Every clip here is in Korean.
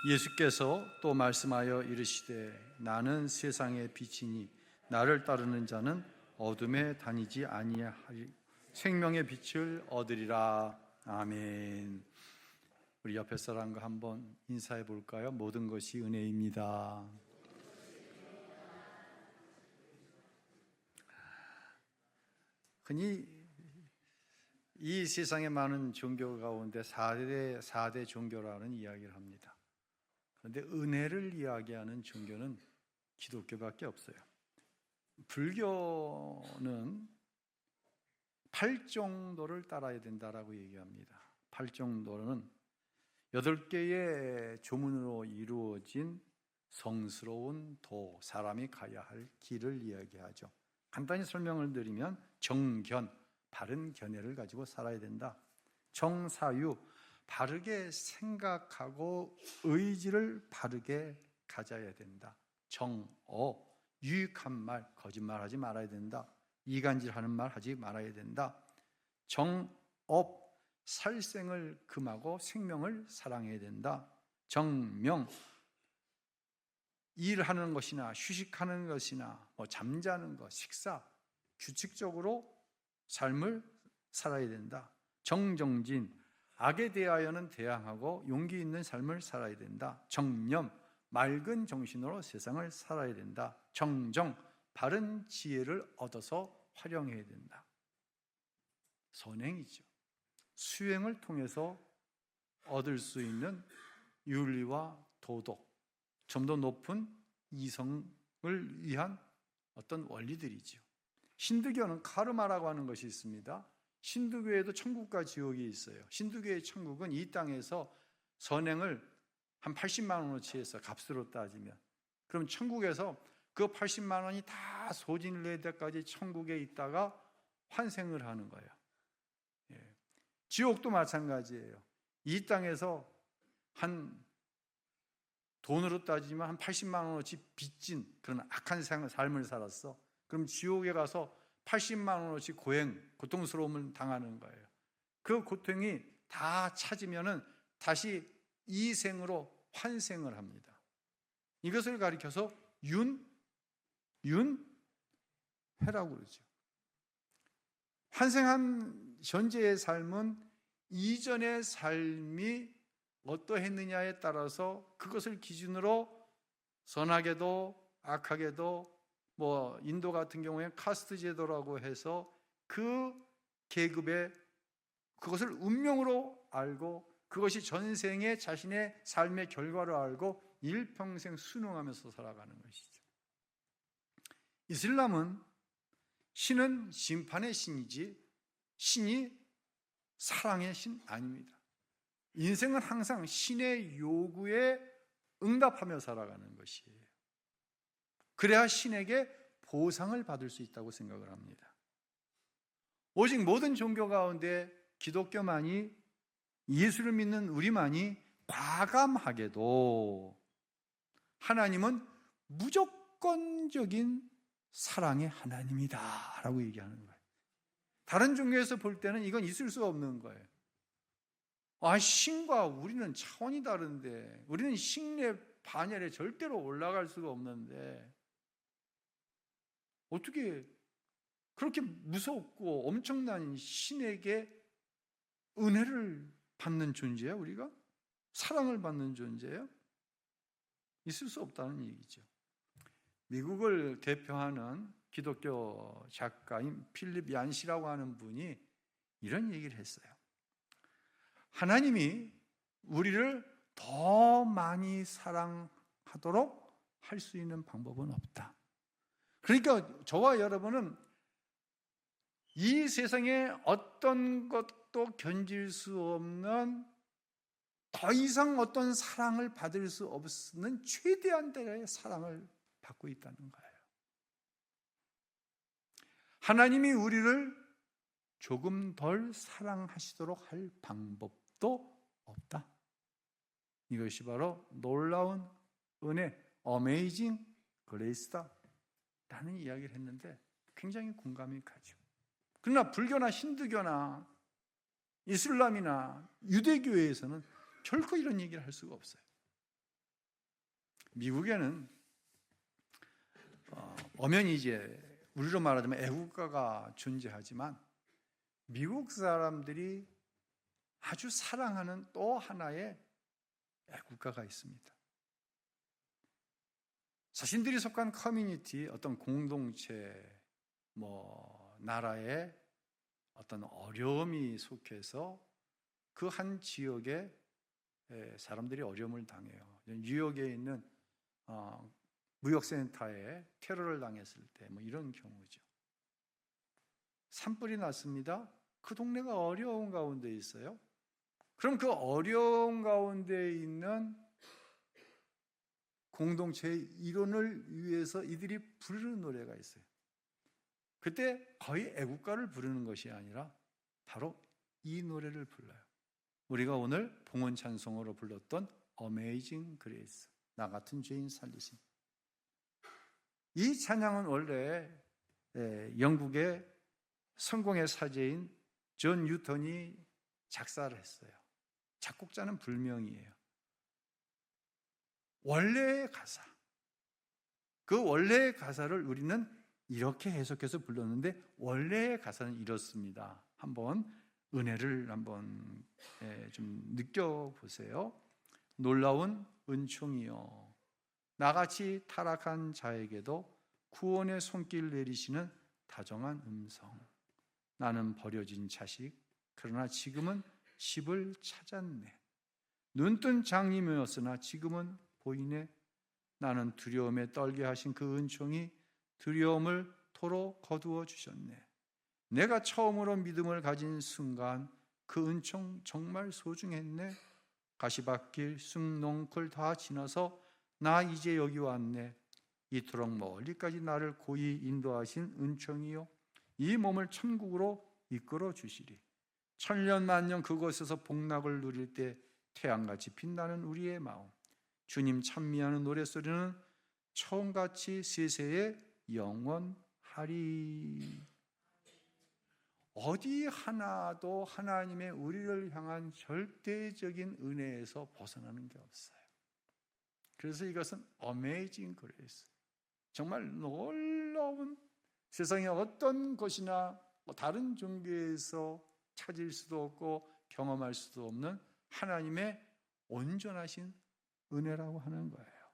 예수께서 또 말씀하여 이르시되 나는 세상의 빛이니 나를 따르는 자는 어둠에 다니지 아니하리 생명의 빛을 얻으리라. 아멘. 우리 옆에 사람과 한번 인사해 볼까요? 모든 것이 은혜입니다. 흔히 이 세상에 많은 종교 가운데 4대 종교라는 이야기를 합니다. 그런데 은혜를 이야기하는 종교는 기독교밖에 없어요. 불교는 8정도를 따라야 된다라고 얘기합니다. 8정도는 8개의 조문으로 이루어진 성스러운 도, 사람이 가야 할 길을 이야기하죠. 간단히 설명을 드리면 정견, 바른 견해를 가지고 살아야 된다. 정사유, 바르게 생각하고 의지를 바르게 가져야 된다. 정어, 유익한 말, 거짓말하지 말아야 된다. 이간질하는 말 하지 말아야 된다. 정업, 살생을 금하고 생명을 사랑해야 된다. 정명, 일하는 것이나 휴식하는 것이나 잠자는 것, 식사, 규칙적으로 삶을 살아야 된다. 정정진, 악에 대하여는 대항하고 용기 있는 삶을 살아야 된다. 정념, 맑은 정신으로 세상을 살아야 된다. 정정, 바른 지혜를 얻어서 활용해야 된다. 선행이죠. 수행을 통해서 얻을 수 있는 윤리와 도덕, 좀 더 높은 이성을 위한 어떤 원리들이죠. 힌두교는 카르마라고 하는 것이 있습니다. 힌두교에도 천국과 지옥이 있어요. 힌두교의 천국은 이 땅에서 선행을 한 80만 원어치 해서 값으로 따지면, 그럼 천국에서 그 80만 원이 다 소진을 낼 때까지 천국에 있다가 환생을 하는 거예요. 지옥도 마찬가지예요. 이 땅에서 한 돈으로 따지면 한 80만 원어치 빚진 그런 악한 삶을 살았어. 그럼 지옥에 가서 80만 원어치 고통스러움을 당하는 거예요. 그 고통이 다 찾으면은 다시 이 생으로 환생을 합니다. 이것을 가리켜서 윤회라고 그러죠. 환생한 현재의 삶은 이전의 삶이 어떠했느냐에 따라서 그것을 기준으로 선하게도 악하게도 인도 같은 경우에 카스트 제도라고 해서 그 계급의 그것을 운명으로 알고 그것이 전생에 자신의 삶의 결과로 알고 일평생 순응하면서 살아가는 것이죠. 이슬람은 신은 심판의 신이지 신이 사랑의 신 아닙니다. 인생은 항상 신의 요구에 응답하며 살아가는 것이에요. 그래야 신에게 보상을 받을 수 있다고 생각을 합니다. 오직 모든 종교 가운데 기독교만이, 예수를 믿는 우리만이 과감하게도 하나님은 무조건적인 사랑의 하나님이다 라고 얘기하는 거예요. 다른 종교에서 볼 때는 이건 있을 수 없는 거예요. 신과 우리는 차원이 다른데, 우리는 신의 반열에 절대로 올라갈 수가 없는데 어떻게 그렇게 무섭고 엄청난 신에게 은혜를 받는 존재야? 우리가? 사랑을 받는 존재야? 있을 수 없다는 얘기죠. 미국을 대표하는 기독교 작가인 필립 얀시라고 하는 분이 이런 얘기를 했어요. 하나님이 우리를 더 많이 사랑하도록 할 수 있는 방법은 없다. 그러니까 저와 여러분은 이 세상에 어떤 것도 견딜 수 없는, 더 이상 어떤 사랑을 받을 수 없는 최대한 대의 사랑을 받고 있다는 거예요. 하나님이 우리를 조금 덜 사랑하시도록 할 방법도 없다. 이것이 바로 놀라운 은혜, 어메이징 그레이스다 라는 이야기를 했는데 굉장히 공감이 가죠. 그러나 불교나 힌두교나 이슬람이나 유대교에서는 결코 이런 얘기를 할 수가 없어요. 미국에는 엄연히 이제 우리로 말하자면 애국가가 존재하지만 미국 사람들이 아주 사랑하는 또 하나의 애국가가 있습니다. 자신들이 속한 커뮤니티, 어떤 공동체, 나라의 어떤 어려움이 속해서 그 한 지역에 사람들이 어려움을 당해요. 뉴욕에 있는 무역센터에 테러를 당했을 때 이런 경우죠. 산불이 났습니다. 그 동네가 어려운 가운데 있어요. 그럼 그 어려운 가운데 있는 공동체의 일원을 위해서 이들이 부르는 노래가 있어요. 그때 거의 애국가를 부르는 것이 아니라 바로 이 노래를 불러요. 우리가 오늘 봉헌 찬송으로 불렀던 Amazing Grace, 나 같은 죄인 살리심. 이 찬양은 원래 영국의 성공의 사제인 존 뉴턴이 작사를 했어요. 작곡자는 불명이에요. 원래의 가사, 그 원래의 가사를 우리는 이렇게 해석해서 불렀는데 원래의 가사는 이렇습니다. 한번 은혜를 한번 좀 느껴보세요. 놀라운 은총이요, 나같이 타락한 자에게도 구원의 손길 내리시는 다정한 음성. 나는 버려진 자식, 그러나 지금은 집을 찾았네. 눈뜬 장님이었으나 지금은 보이네. 나는 두려움에 떨게 하신 그 은총이 두려움을 토로 거두어 주셨네. 내가 처음으로 믿음을 가진 순간 그 은총 정말 소중했네. 가시밭길 쑥농쿨 다 지나서 나 이제 여기 왔네. 이토록 멀리까지 나를 고이 인도하신 은총이요, 이 몸을 천국으로 이끌어 주시리. 천년 만년 그곳에서 복락을 누릴 때 태양같이 빛나는 우리의 마음, 주님 찬미하는 노랫소리는 처음같이 세세에 영원하리. 어디 하나도 하나님의 우리를 향한 절대적인 은혜에서 벗어나는 게 없어요. 그래서 이것은 Amazing Grace, 정말 놀라운, 세상에 어떤 것이나 다른 종교에서 찾을 수도 없고 경험할 수도 없는 하나님의 온전하신 은혜라고 하는 거예요.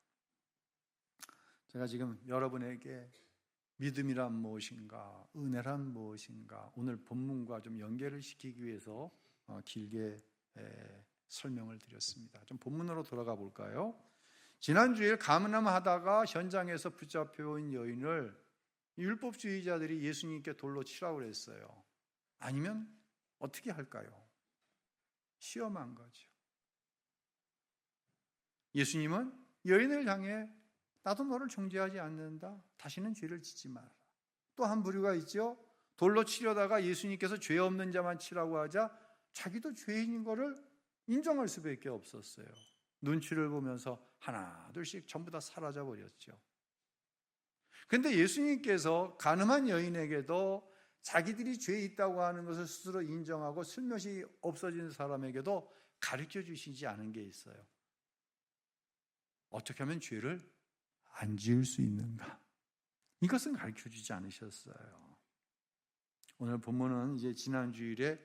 제가 지금 여러분에게 믿음이란 무엇인가, 은혜란 무엇인가, 오늘 본문과 좀 연결을 시키기 위해서 길게 설명을 드렸습니다. 좀 본문으로 돌아가 볼까요? 지난주일 가늠하다가 현장에서 붙잡혀온 여인을 율법주의자들이 예수님께 돌로 치라고 그랬어요. 아니면 어떻게 할까요? 시험한 거죠. 예수님은 여인을 향해 나도 너를 정죄하지 않는다, 다시는 죄를 짓지 마라. 또 한 부류가 있죠. 돌로 치려다가 예수님께서 죄 없는 자만 치라고 하자 자기도 죄인인 거를 인정할 수밖에 없었어요. 눈치를 보면서 하나 둘씩 전부 다 사라져 버렸죠. 그런데 예수님께서 가늠한 여인에게도 자기들이 죄 있다고 하는 것을 스스로 인정하고 슬며시 없어진 사람에게도 가르쳐 주시지 않은 게 있어요. 어떻게 하면 죄를 안 지을 수 있는가? 이것은 가르쳐 주지 않으셨어요. 오늘 본문은 이제 지난 주일에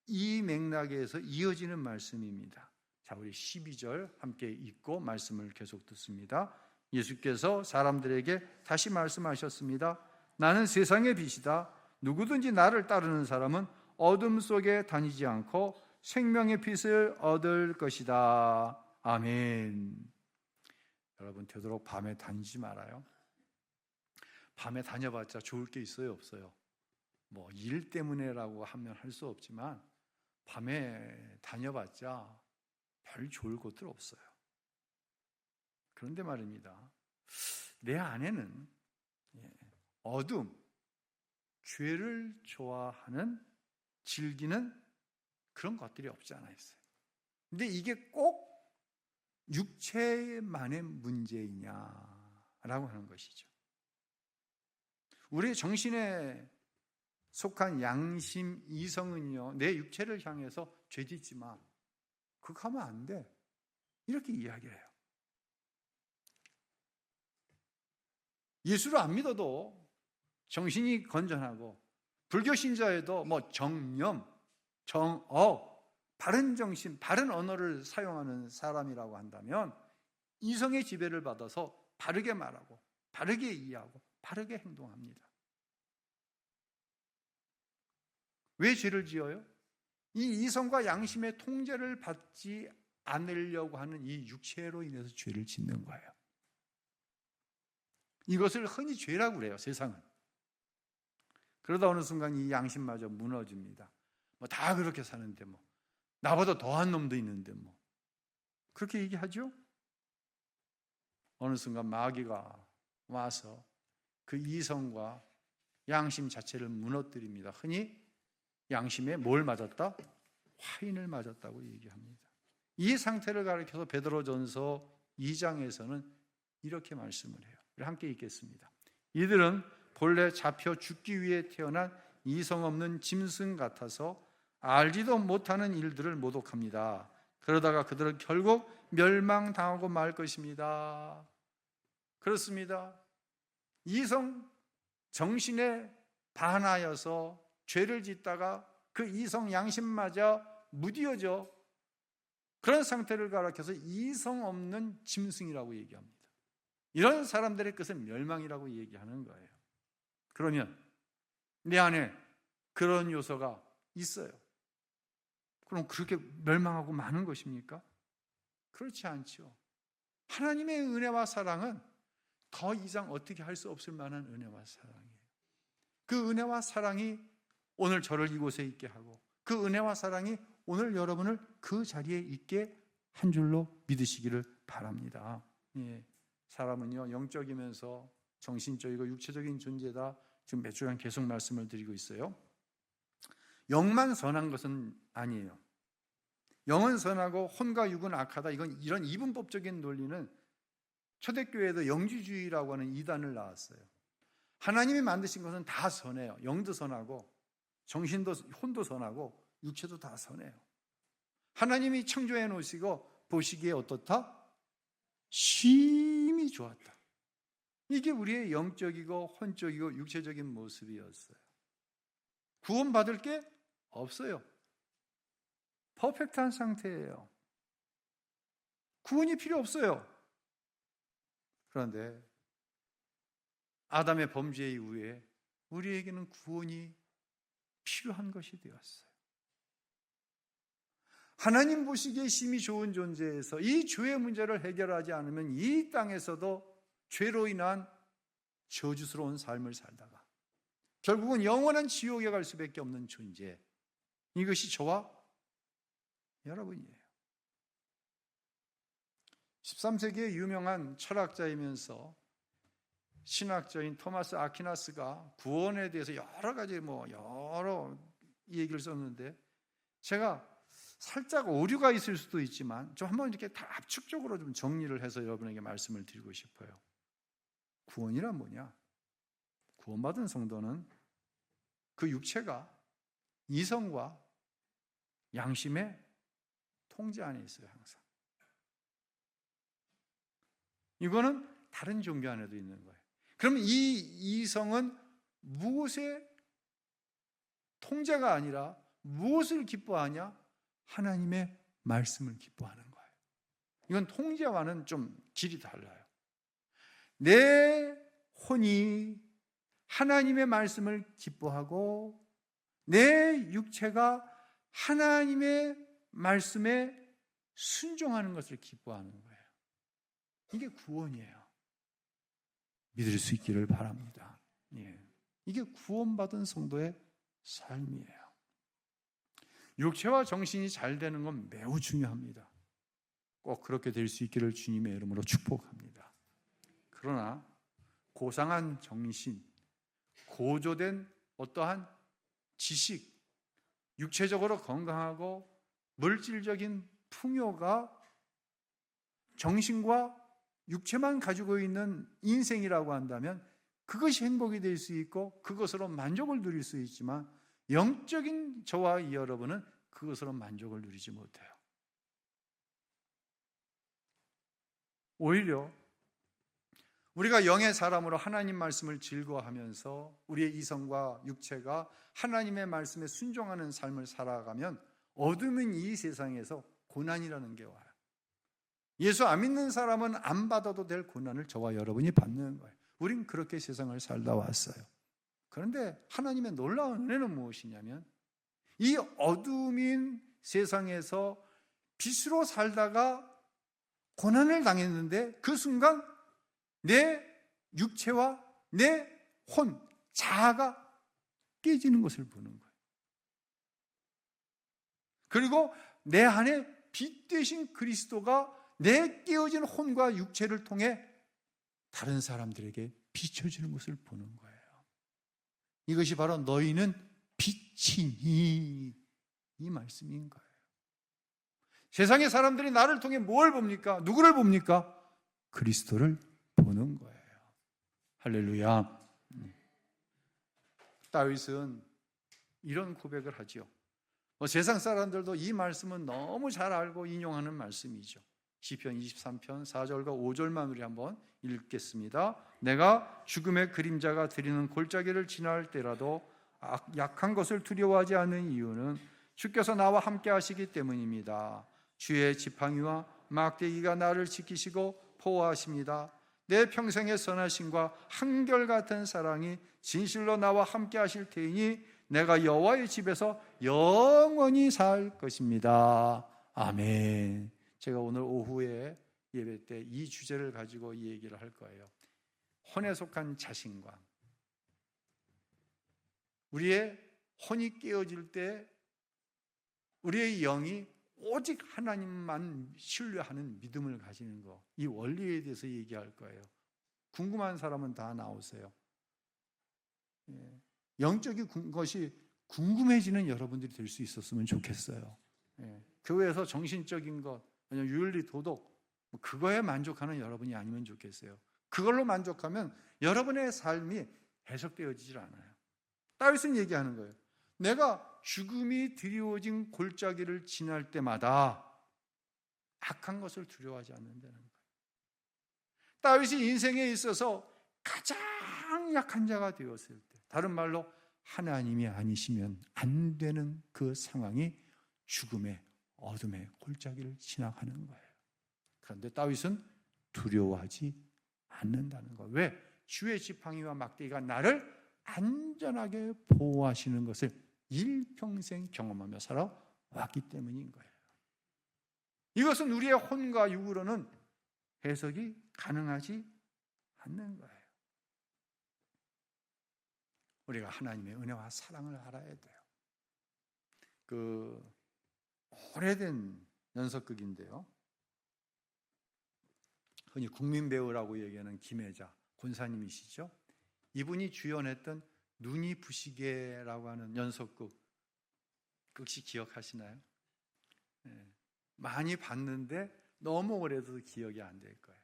이 맥락에서 이어지는 말씀입니다. 자, 우리 12절 함께 읽고 말씀을 계속 듣습니다. 예수께서 사람들에게 다시 말씀하셨습니다. 나는 세상의 빛이다. 누구든지 나를 따르는 사람은 어둠 속에 다니지 않고 생명의 빛을 얻을 것이다. 아멘. 여러분, 되도록 밤에 다니지 말아요. 밤에 다녀봤자 좋을 게 있어요, 없어요? 일 때문에라고 하면 할 수 없지만 밤에 다녀봤자 별 좋을 것들 없어요. 그런데 말입니다, 내 안에는 어둠, 죄를 좋아하는, 즐기는 그런 것들이 없지 않아 있어요. 근데 이게 꼭 육체만의 문제이냐라고 하는 것이죠. 우리 정신에 속한 양심, 이성은요, 내 육체를 향해서 죄 짓지 마, 그거 하면 안 돼, 이렇게 이야기해요. 예수를 안 믿어도 정신이 건전하고, 불교 신자에도 정념, 정억, 바른 정신, 바른 언어를 사용하는 사람이라고 한다면 이성의 지배를 받아서 바르게 말하고, 바르게 이해하고, 바르게 행동합니다. 왜 죄를 지어요? 이 이성과 양심의 통제를 받지 않으려고 하는 이 육체로 인해서 죄를 짓는 거예요. 이것을 흔히 죄라고 그래요, 세상은. 그러다 어느 순간 이 양심마저 무너집니다. 다 그렇게 사는데 나보다 더한 놈도 있는데 그렇게 얘기하죠? 어느 순간 마귀가 와서 그 이성과 양심 자체를 무너뜨립니다. 흔히 양심에 뭘 맞았다? 화인을 맞았다고 얘기합니다. 이 상태를 가리켜서 베드로전서 2장에서는 이렇게 말씀을 해요. 함께 읽겠습니다. 이들은 본래 잡혀 죽기 위해 태어난 이성 없는 짐승 같아서 알지도 못하는 일들을 모독합니다. 그러다가 그들은 결국 멸망당하고 말 것입니다. 그렇습니다. 이성 정신에 반하여서 죄를 짓다가 그 이성 양심마저 무디어져 그런 상태를 가리켜서 이성 없는 짐승이라고 얘기합니다. 이런 사람들의 끝은 멸망이라고 얘기하는 거예요. 그러면 내 안에 그런 요소가 있어요. 그럼 그렇게 멸망하고 마는 것입니까? 그렇지 않죠. 하나님의 은혜와 사랑은 더 이상 어떻게 할 수 없을 만한 은혜와 사랑이에요. 그 은혜와 사랑이 오늘 저를 이곳에 있게 하고, 그 은혜와 사랑이 오늘 여러분을 그 자리에 있게 한 줄로 믿으시기를 바랍니다. 예, 사람은요, 영적이면서 정신적이고 육체적인 존재다. 지금 몇 주간 계속 말씀을 드리고 있어요. 영만 선한 것은 아니에요. 영은 선하고 혼과 육은 악하다. 이런 이분법적인 논리는 초대교회에도 영주주의라고 하는 이단을 낳았어요. 하나님이 만드신 것은 다 선해요. 영도 선하고 정신도, 혼도 선하고 육체도 다 선해요. 하나님이 창조해 놓으시고 보시기에 어떻다? 심히 좋았다. 이게 우리의 영적이고 혼적이고 육체적인 모습이었어요. 구원받을 게 없어요. 퍼펙트한 상태예요. 구원이 필요 없어요. 그런데 아담의 범죄 이후에 우리에게는 구원이 필요한 것이 되었어요. 하나님 보시기에 심히 좋은 존재에서 이 죄의 문제를 해결하지 않으면 이 땅에서도 죄로 인한 저주스러운 삶을 살다가 결국은 영원한 지옥에 갈 수밖에 없는 존재, 이것이 저와 여러분이에요. 13세기의 유명한 철학자이면서 신학자인 토마스 아퀴나스가 구원에 대해서 여러 가지 여러 얘기를 썼는데, 제가 살짝 오류가 있을 수도 있지만 좀 한번 이렇게 다 압축적으로 좀 정리를 해서 여러분에게 말씀을 드리고 싶어요. 구원이란 뭐냐? 구원받은 성도는 그 육체가 이성과 양심의 통제 안에 있어요. 항상. 이거는 다른 종교 안에도 있는 거예요. 그러면 이 이성은 무엇의 통제가 아니라 무엇을 기뻐하냐? 하나님의 말씀을 기뻐하는 거예요. 이건 통제와는 좀 질이 달라요. 내 혼이 하나님의 말씀을 기뻐하고 내 육체가 하나님의 말씀에 순종하는 것을 기뻐하는 거예요. 이게 구원이에요. 믿을 수 있기를 바랍니다. 예. 이게 구원받은 성도의 삶이에요. 육체와 정신이 잘 되는 건 매우 중요합니다. 꼭 그렇게 될 수 있기를 주님의 이름으로 축복합니다. 그러나 고상한 정신, 고조된 어떠한 지식, 육체적으로 건강하고 물질적인 풍요가 정신과 육체만 가지고 있는 인생이라고 한다면 그것이 행복이 될 수 있고 그것으로 만족을 누릴 수 있지만, 영적인 저와 여러분은 그것으로 만족을 누리지 못해요. 오히려 우리가 영의 사람으로 하나님 말씀을 즐거워하면서 우리의 이성과 육체가 하나님의 말씀에 순종하는 삶을 살아가면 어둠은 이 세상에서 고난이라는 게 와요. 예수 안 믿는 사람은 안 받아도 될 고난을 저와 여러분이 받는 거예요. 우린 그렇게 세상을 살다 왔어요. 그런데 하나님의 놀라운 은혜는 무엇이냐면 이 어둠인 세상에서 빛으로 살다가 고난을 당했는데 그 순간 내 육체와 내 혼, 자아가 깨지는 것을 보는 거예요. 그리고 내 안에 빛 되신 그리스도가 내 깨어진 혼과 육체를 통해 다른 사람들에게 비춰지는 것을 보는 거예요. 이것이 바로 너희는 빛이니 이 말씀인 거예요. 세상의 사람들이 나를 통해 뭘 봅니까? 누구를 봅니까? 그리스도를 보는 거예요. 할렐루야. 다윗은 이런 고백을 하죠. 세상 사람들도 이 말씀은 너무 잘 알고 인용하는 말씀이죠. 시편 23편 4절과 5절만 우리 한번 읽겠습니다. 내가 죽음의 그림자가 들이는 골짜기를 지날 때라도 약한 것을 두려워하지 않는 이유는 주께서 나와 함께 하시기 때문입니다. 주의 지팡이와 막대기가 나를 지키시고 보호하십니다. 내 평생의 선하심과 한결같은 사랑이 진실로 나와 함께 하실 테이니 내가 여호와의 집에서 영원히 살 것입니다. 아멘. 제가 오늘 오후에 예배 때 이 주제를 가지고 이 얘기를 할 거예요. 혼에 속한 자신과 우리의 혼이 깨어질 때 우리의 영이 오직 하나님만 신뢰하는 믿음을 가지는 것, 이 원리에 대해서 얘기할 거예요. 궁금한 사람은 다 나오세요. 영적인 것이 궁금해지는 여러분들이 될 수 있었으면 좋겠어요. 교회에서 정신적인 것, 윤리, 도덕, 그거에 만족하는 여러분이 아니면 좋겠어요. 그걸로 만족하면 여러분의 삶이 해석되어지질 않아요. 다윗은 얘기하는 거예요. 내가 죽음이 드리워진 골짜기를 지날 때마다 악한 것을 두려워하지 않는다는 거예요. 다윗이 인생에 있어서 가장 약한 자가 되었을 때, 다른 말로 하나님이 아니시면 안 되는 그 상황이 죽음의 어둠의 골짜기를 지나가는 거예요. 그런데 다윗은 두려워하지 않는다는 거예요. 왜? 주의 지팡이와 막대기가 나를 안전하게 보호하시는 것을 일평생 경험하며 살아왔기 때문인 거예요. 이것은 우리의 혼과 육으로는 해석이 가능하지 않는 거예요. 우리가 하나님의 은혜와 사랑을 알아야 돼요. 오래된 연속극인데요. 흔히 국민배우라고 얘기하는 김혜자 권사님이시죠. 이분이 주연했던 눈이 부시게라고 하는 연속극 혹시 기억하시나요? 많이 봤는데 너무 오래돼서 기억이 안 될 거예요.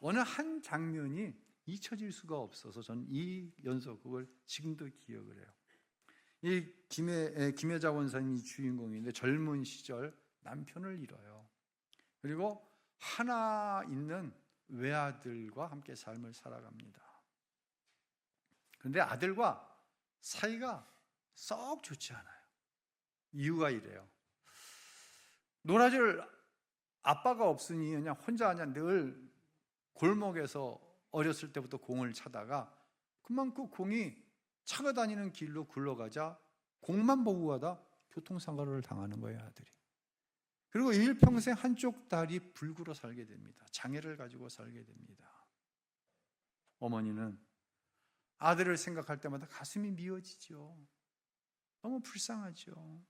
어느 한 장면이 잊혀질 수가 없어서 저는 이 연속극을 지금도 기억을 해요. 이 김혜자 권사님이 주인공인데 젊은 시절 남편을 잃어요. 그리고 하나 있는 외아들과 함께 삶을 살아갑니다. 그런데 아들과 사이가 썩 좋지 않아요. 이유가 이래요. 놀아줄 아빠가 없으니 그냥 혼자 늘 골목에서 어렸을 때부터 공을 차다가 금방 그 공이 차가 다니는 길로 굴러가자 공만 보고 가다 교통사고를 당하는 거예요, 아들이. 그리고 일평생 한쪽 다리 불구로 살게 됩니다. 장애를 가지고 살게 됩니다. 어머니는 아들을 생각할 때마다 가슴이 미어지죠. 너무 불쌍하죠.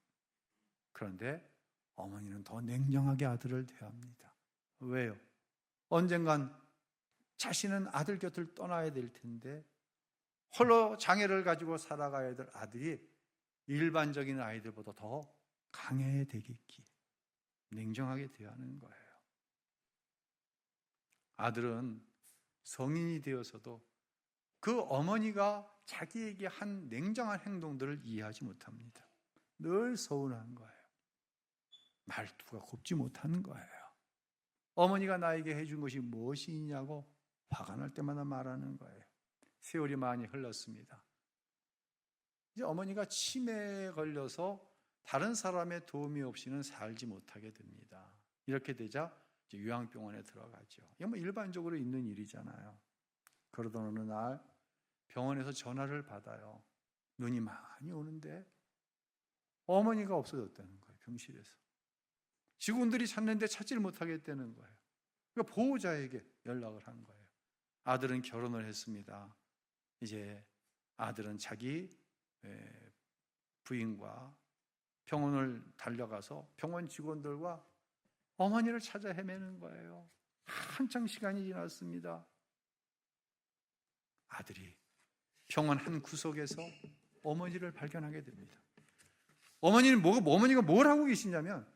그런데 어머니는 더 냉정하게 아들을 대합니다. 왜요? 언젠간 자신은 아들 곁을 떠나야 될 텐데 홀로 장애를 가지고 살아가야 될 아들이 일반적인 아이들보다 더 강해야 되겠기에 냉정하게 대하는 거예요. 아들은 성인이 되어서도 그 어머니가 자기에게 한 냉정한 행동들을 이해하지 못합니다. 늘 서운한 거예요. 말투가 곱지 못하는 거예요. 어머니가 나에게 해준 것이 무엇이 있냐고 화가 날 때마다 말하는 거예요. 세월이 많이 흘렀습니다. 이제 어머니가 치매에 걸려서 다른 사람의 도움이 없이는 살지 못하게 됩니다. 이렇게 되자 이제 요양병원에 들어가죠. 이건 뭐 일반적으로 있는 일이잖아요. 그러던 어느 날 병원에서 전화를 받아요. 눈이 많이 오는데 어머니가 없어졌다는 거예요. 병실에서. 직원들이 찾는데 찾지를 못하겠다는 거예요. 그러니까 보호자에게 연락을 한 거예요. 아들은 결혼을 했습니다. 이제 아들은 자기 부인과 병원을 달려가서 병원 직원들과 어머니를 찾아 헤매는 거예요. 한창 시간이 지났습니다. 아들이 병원 한 구석에서 어머니를 발견하게 됩니다. 어머니가 뭘 하고 계시냐면,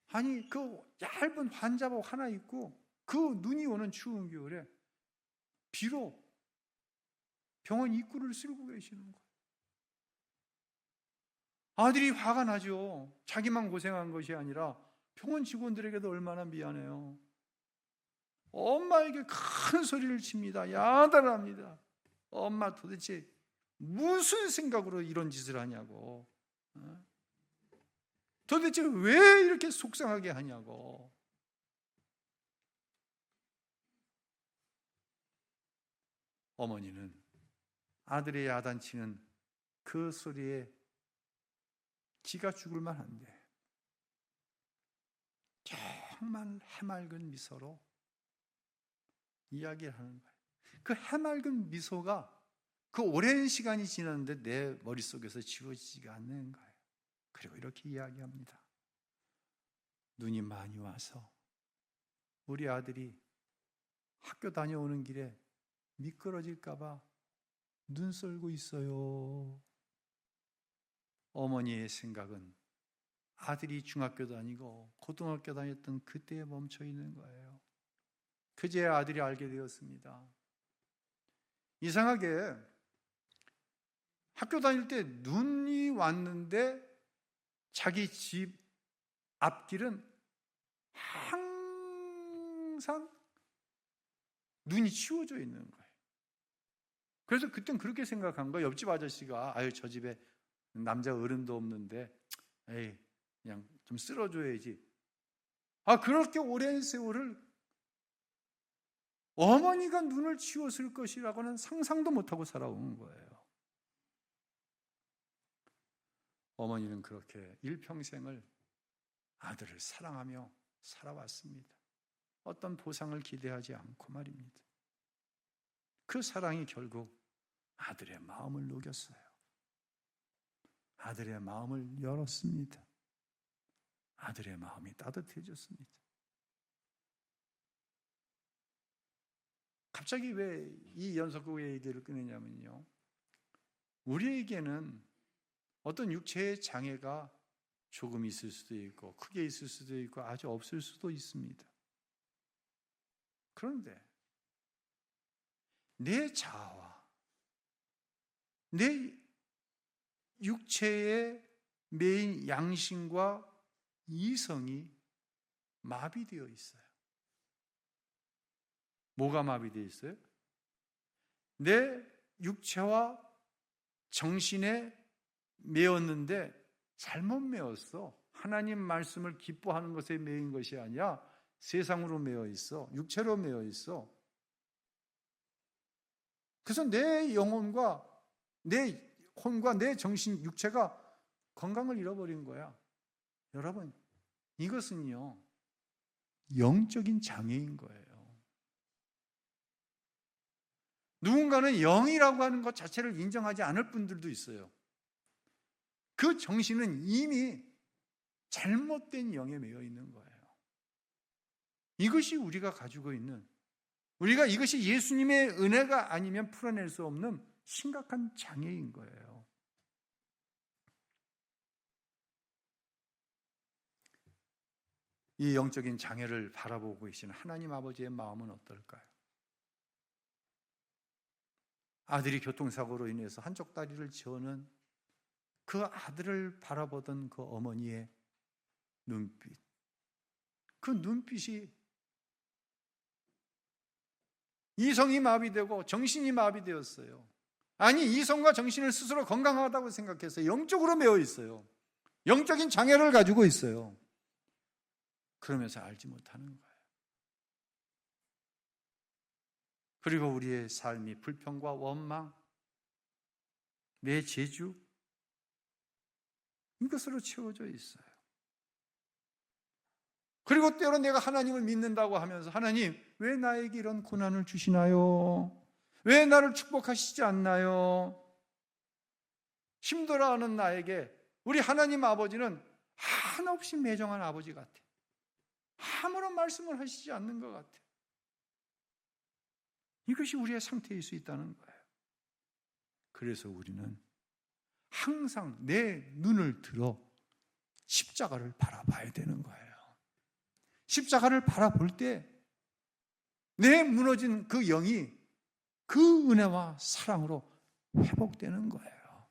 아니, 그 얇은 환자복 하나 입고 그 눈이 오는 추운 겨울에 비로 병원 입구를 쓸고 계시는 거예요. 아들이 화가 나죠. 자기만 고생한 것이 아니라 병원 직원들에게도 얼마나 미안해요. 엄마에게 큰 소리를 칩니다. 야단합니다. 엄마 도대체 무슨 생각으로 이런 짓을 하냐고. 도대체 왜 이렇게 속상하게 하냐고. 어머니는 아들의 야단치는 그 소리에 기가 죽을 만한데 정말 해맑은 미소로 이야기를 하는 거예요. 그 해맑은 미소가 그 오랜 시간이 지났는데 내 머릿속에서 지워지지가 않는 거예요. 그리고 이렇게 이야기합니다. 눈이 많이 와서 우리 아들이 학교 다녀오는 길에 미끄러질까 봐 눈 썰고 있어요. 어머니의 생각은 아들이 중학교 다니고 고등학교 다녔던 그때에 멈춰 있는 거예요. 그제야 아들이 알게 되었습니다. 이상하게 학교 다닐 때 눈이 왔는데 자기 집 앞길은 항상 눈이 치워져 있는 거예요. 그래서 그땐 그렇게 생각한 거예요. 옆집 아저씨가 아유 저 집에 남자 어른도 없는데 에이 그냥 좀 쓸어줘야지. 그렇게 오랜 세월을 어머니가 눈을 치웠을 것이라고는 상상도 못하고 살아온 거예요. 어머니는 그렇게 일평생을 아들을 사랑하며 살아왔습니다. 어떤 보상을 기대하지 않고 말입니다. 그 사랑이 결국 아들의 마음을 녹였어요. 아들의 마음을 열었습니다. 아들의 마음이 따뜻해졌습니다. 갑자기 왜 이 연속극의 얘기를 꺼내냐면요, 우리에게는 어떤 육체의 장애가 조금 있을 수도 있고 크게 있을 수도 있고 아주 없을 수도 있습니다. 그런데 내 자아와 내 육체의 메인 양심과 이성이 마비되어 있어요. 뭐가 마비되어 있어요? 내 육체와 정신에 매었는데 잘못 매었어. 하나님 말씀을 기뻐하는 것에 매인 것이 아니라 세상으로 매어 있어. 육체로 매어 있어. 그래서 내 영혼과 내 혼과 내 정신, 육체가 건강을 잃어버린 거야. 여러분, 이것은요 영적인 장애인 거예요. 누군가는 영이라고 하는 것 자체를 인정하지 않을 분들도 있어요. 그 정신은 이미 잘못된 영에 매여 있는 거예요. 이것이 우리가 가지고 있는, 우리가 이것이 예수님의 은혜가 아니면 풀어낼 수 없는 심각한 장애인 거예요. 이 영적인 장애를 바라보고 계시는 하나님 아버지의 마음은 어떨까요? 아들이 교통사고로 인해서 한쪽 다리를 지어는 그 아들을 바라보던 그 어머니의 눈빛, 그 눈빛이 이성이 마비되고 정신이 마비되었어요. 아니, 이성과 정신을 스스로 건강하다고 생각해서 영적으로 매어 있어요. 영적인 장애를 가지고 있어요. 그러면서 알지 못하는 거예요. 그리고 우리의 삶이 불평과 원망, 내 재주, 이것으로 채워져 있어요. 그리고 때로 내가 하나님을 믿는다고 하면서 하나님, 왜 나에게 이런 고난을 주시나요? 왜 나를 축복하시지 않나요? 힘들어하는 나에게 우리 하나님 아버지는 한없이 매정한 아버지 같아. 아무런 말씀을 하시지 않는 것 같아. 이것이 우리의 상태일 수 있다는 거예요. 그래서 우리는 항상 내 눈을 들어 십자가를 바라봐야 되는 거예요. 십자가를 바라볼 때 내 무너진 그 영이 그 은혜와 사랑으로 회복되는 거예요.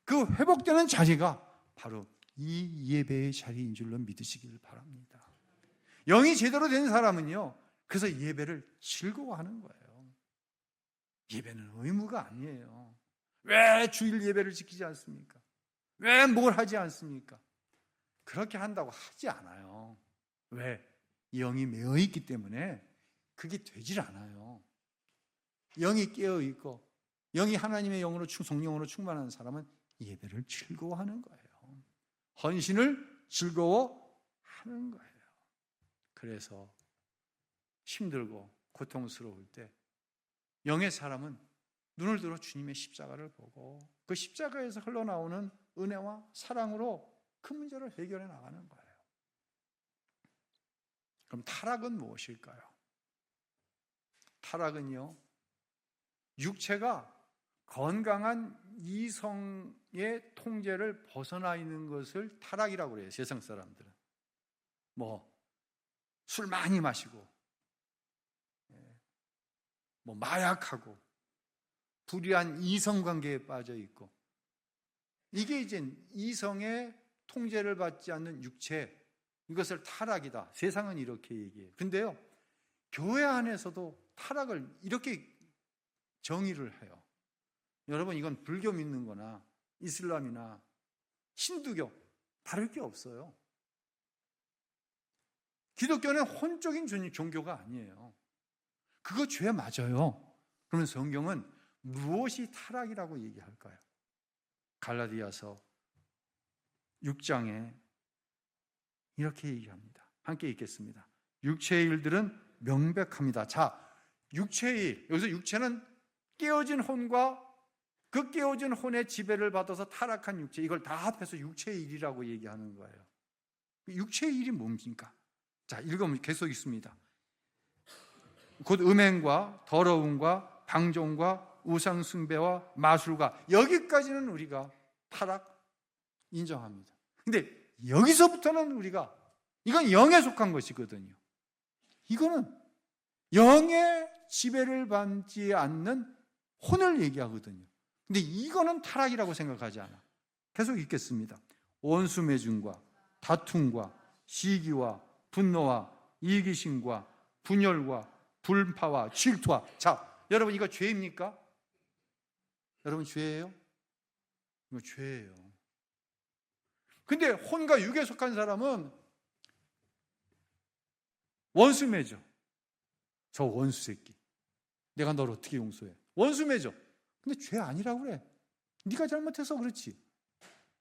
그 회복되는 자리가 바로 이 예배의 자리인 줄로 믿으시길 바랍니다. 영이 제대로 된 사람은요, 그래서 예배를 즐거워하는 거예요. 예배는 의무가 아니에요. 왜 주일 예배를 지키지 않습니까? 왜 뭘 하지 않습니까? 그렇게 한다고 하지 않아요. 왜? 영이 매어 있기 때문에 그게 되질 않아요. 영이 깨어 있고 영이 하나님의 영으로 성령으로 충만한 사람은 예배를 즐거워하는 거예요. 헌신을 즐거워하는 거예요. 그래서 힘들고 고통스러울 때 영의 사람은 눈을 들어 주님의 십자가를 보고 그 십자가에서 흘러나오는 은혜와 사랑으로 그 문제를 해결해 나가는 거예요. 그럼 타락은 무엇일까요? 타락은요, 육체가 건강한 이성의 통제를 벗어나 있는 것을 타락이라고 그래요. 세상 사람들은 술 많이 마시고 마약하고 불의한 이성관계에 빠져 있고, 이게 이제 이성의 통제를 받지 않는 육체, 이것을 타락이다. 세상은 이렇게 얘기해요. 근데요, 교회 안에서도 타락을 이렇게 정의를 해요. 여러분, 이건 불교 믿는 거나 이슬람이나 힌두교 다를 게 없어요. 기독교는 혼적인 종교가 아니에요. 그거 죄 맞아요. 그러면 성경은 무엇이 타락이라고 얘기할까요? 갈라디아서 6장에 이렇게 얘기합니다. 함께 읽겠습니다. 육체의 일들은 명백합니다. 자, 육체의 일, 여기서 육체는 깨어진 혼과 그 깨어진 혼의 지배를 받아서 타락한 육체, 이걸 다 합해서 육체의 일이라고 얘기하는 거예요. 육체의 일이 뭡니까? 자, 읽으면 계속 있습니다. 곧 음행과 더러움과 방종과 우상숭배와 마술과, 여기까지는 우리가 타락 인정합니다. 근데 여기서부터는 우리가, 이건 영에 속한 것이거든요. 이거는 영의 지배를 받지 않는 혼을 얘기하거든요. 근데 이거는 타락이라고 생각하지 않아. 계속 읽겠습니다. 원수매증과 다툼과 시기와 분노와 이기심과 분열과 불파와 질투와. 자, 여러분, 이거 죄입니까? 여러분, 죄예요? 이거 죄예요. 근데 혼과 육에 속한 사람은 원수 맺어. 저 원수 새끼, 내가 널 어떻게 용서해? 원수 맺어. 근데 죄 아니라고 그래. 네가 잘못해서 그렇지.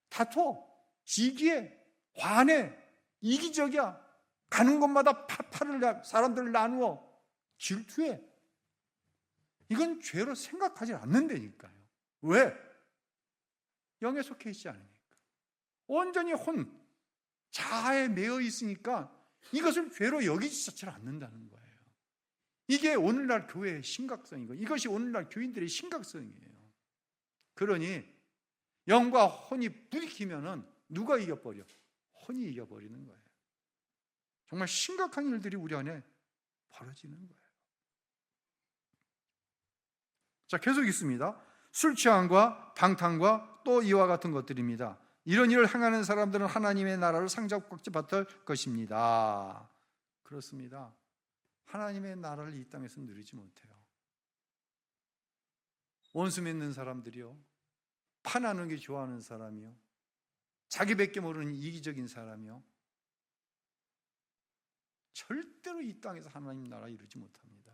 다퉈, 시기해, 화내, 이기적이야. 가는 곳마다 팔을 사람들을 나누어 질투해. 이건 죄로 생각하지 않는다니까요. 왜? 영에 속해 있지 않으니까. 온전히 혼, 자아에 매여 있으니까 이것을 죄로 여기지 자체를 않는다는 거예요. 이게 오늘날 교회의 심각성이고, 이것이 오늘날 교인들의 심각성이에요. 그러니 영과 혼이 부딪히면은 누가 이겨버려? 혼이 이겨버리는 거예요. 정말 심각한 일들이 우리 안에 벌어지는 거예요. 자, 계속 있습니다. 술 취함과 방탕과 또 이와 같은 것들입니다. 이런 일을 행하는 사람들은 하나님의 나라를 상접각지 받을 것입니다. 그렇습니다. 하나님의 나라를 이 땅에서 누리지 못해요. 원수 맺는 사람들이요, 파나는 게 좋아하는 사람이요, 자기밖에 모르는 이기적인 사람이요, 절대로 이 땅에서 하나님 나라 이루지 못합니다.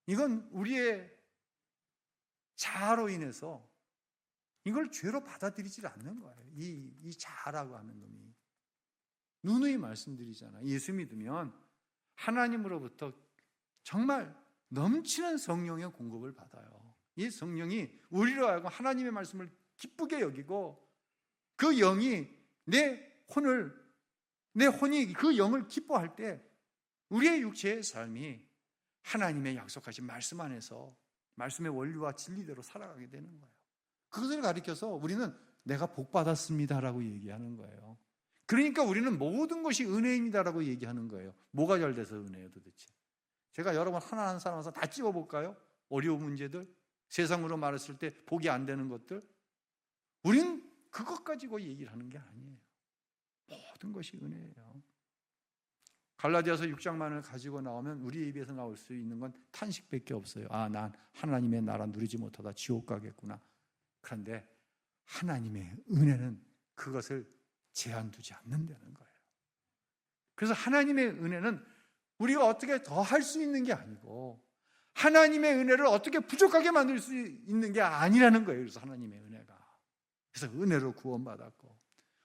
이건 우리의 자아로 인해서 이걸 죄로 받아들이질 않는 거예요. 이 자아라고 하는 놈이. 누누이 말씀드리잖아요. 예수 믿으면 하나님으로부터 정말 넘치는 성령의 공급을 받아요. 이 성령이 우리로 하여금 하나님의 말씀을 기쁘게 여기고 그 영이 내 혼이 그 영을 기뻐할 때 우리의 육체의 삶이 하나님의 약속하신 말씀 안에서 말씀의 원리와 진리대로 살아가게 되는 거예요. 그것을 가리켜서 우리는 내가 복 받았습니다라고 얘기하는 거예요. 그러니까 우리는 모든 것이 은혜입니다라고 얘기하는 거예요. 뭐가 잘 돼서 은혜예요 도대체? 제가 여러분 하나하나 사람에서 다 찝어볼까요? 어려운 문제들, 세상으로 말했을 때 복이 안 되는 것들. 우리는 그것 가지고 얘기를 하는 게 아니에요. 모든 것이 은혜예요. 갈라디아서 6장만을 가지고 나오면 우리 입에서 나올 수 있는 건 탄식밖에 없어요. 아, 난 하나님의 나라 누리지 못하다 지옥 가겠구나. 그런데 하나님의 은혜는 그것을 제한 두지 않는다는 거예요. 그래서 하나님의 은혜는 우리가 어떻게 더 할 수 있는 게 아니고 하나님의 은혜를 어떻게 부족하게 만들 수 있는 게 아니라는 거예요. 그래서 하나님의 은혜가. 그래서 은혜로 구원받았고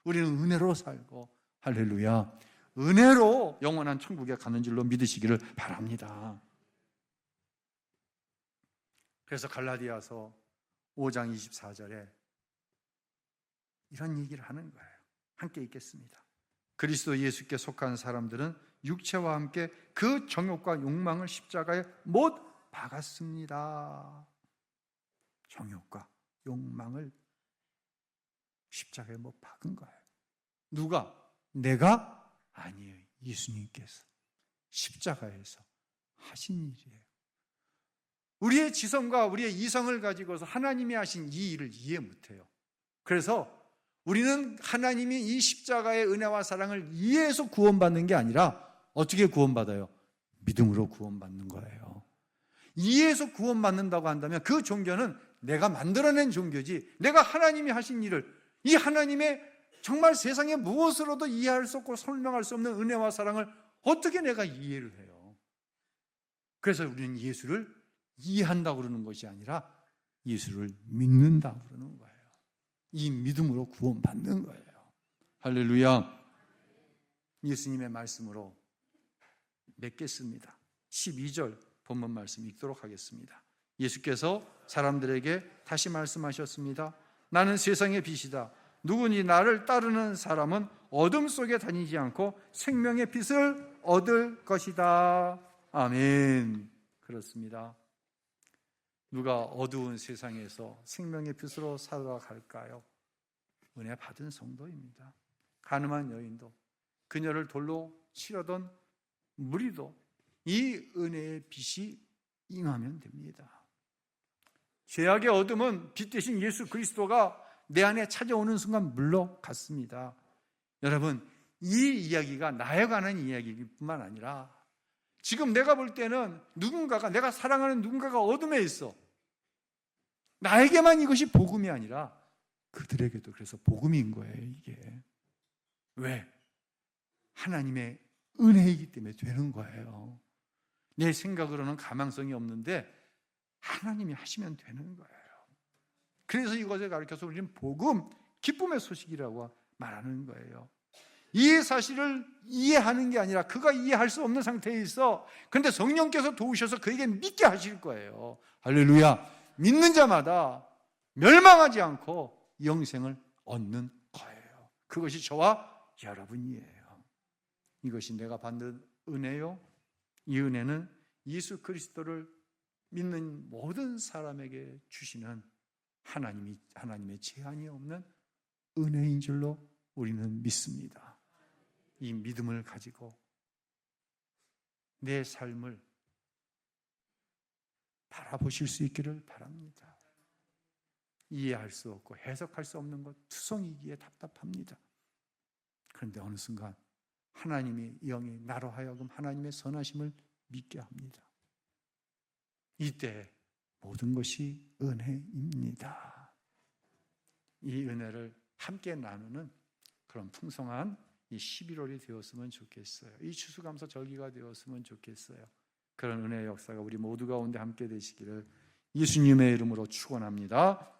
우리는 은혜로 살고 할렐루야. 은혜로 영원한 천국에 가는 줄로 믿으시기를 바랍니다. 그래서 갈라디아서 5장 24절에 이런 얘기를 하는 거예요. 함께 읽겠습니다. 그리스도 예수께 속한 사람들은 육체와 함께 그 정욕과 욕망을 십자가에 못 박았습니다. 정욕과 욕망을 십자가에 못 박은 거예요. 누가? 내가? 아니에요. 예수님께서 십자가에서 하신 일이에요. 우리의 지성과 우리의 이성을 가지고서 하나님이 하신 이 일을 이해 못해요. 그래서 우리는 하나님이 이 십자가의 은혜와 사랑을 이해해서 구원받는 게 아니라 어떻게 구원받아요? 믿음으로 구원받는 거예요. 이해해서 구원받는다고 한다면 그 종교는 내가 만들어낸 종교지, 내가 하나님이 하신 일을, 이 하나님의 정말 세상에 무엇으로도 이해할 수 없고 설명할 수 없는 은혜와 사랑을 어떻게 내가 이해를 해요? 그래서 우리는 예수를 이해한다고 그러는 것이 아니라 예수를 믿는다고 그러는 거예요. 이 믿음으로 구원받는 거예요. 할렐루야. 예수님의 말씀으로 맺겠습니다. 12절 본문 말씀 읽도록 하겠습니다. 예수께서 사람들에게 다시 말씀하셨습니다. 나는 세상의 빛이다. 누구니 나를 따르는 사람은 어둠 속에 다니지 않고 생명의 빛을 얻을 것이다. 아멘. 그렇습니다. 누가 어두운 세상에서 생명의 빛으로 살아갈까요? 은혜 받은 성도입니다. 가늠한 여인도, 그녀를 돌로 치려던 무리도 이 은혜의 빛이 임하면 됩니다. 죄악의 어둠은 빛 대신 예수 그리스도가 내 안에 찾아오는 순간 물러갔습니다. 여러분, 이 이야기가 나에 관한 이야기일 뿐만 아니라 지금 내가 볼 때는 누군가가, 내가 사랑하는 누군가가 어둠에 있어. 나에게만 이것이 복음이 아니라 그들에게도 그래서 복음인 거예요, 이게. 왜? 하나님의 은혜이기 때문에 되는 거예요. 내 생각으로는 가망성이 없는데 하나님이 하시면 되는 거예요. 그래서 이것을 가르쳐서 우리는 복음, 기쁨의 소식이라고 말하는 거예요. 이 사실을 이해하는 게 아니라 그가 이해할 수 없는 상태에 있어. 그런데 성령께서 도우셔서 그에게 믿게 하실 거예요. 할렐루야. 믿는 자마다 멸망하지 않고 영생을 얻는 거예요. 그것이 저와 여러분이에요. 이것이 내가 받는 은혜요. 이 은혜는 예수 그리스도를 믿는 모든 사람에게 주시는 하나님의 제한이 없는 은혜인 줄로 우리는 믿습니다. 이 믿음을 가지고 내 삶을 바라보실 수 있기를 바랍니다. 이해할 수 없고 해석할 수 없는 것 투성이기에 답답합니다. 그런데 어느 순간 하나님의 영이 나로 하여금 하나님의 선하심을 믿게 합니다. 이때 모든 것이 은혜입니다. 이 은혜를 함께 나누는 그런 풍성한 이 11월이 되었으면 좋겠어요. 이 추수감사 절기가 되었으면 좋겠어요. 그런 은혜의 역사가 우리 모두 가운데 함께 되시기를 예수님의 이름으로 축원합니다.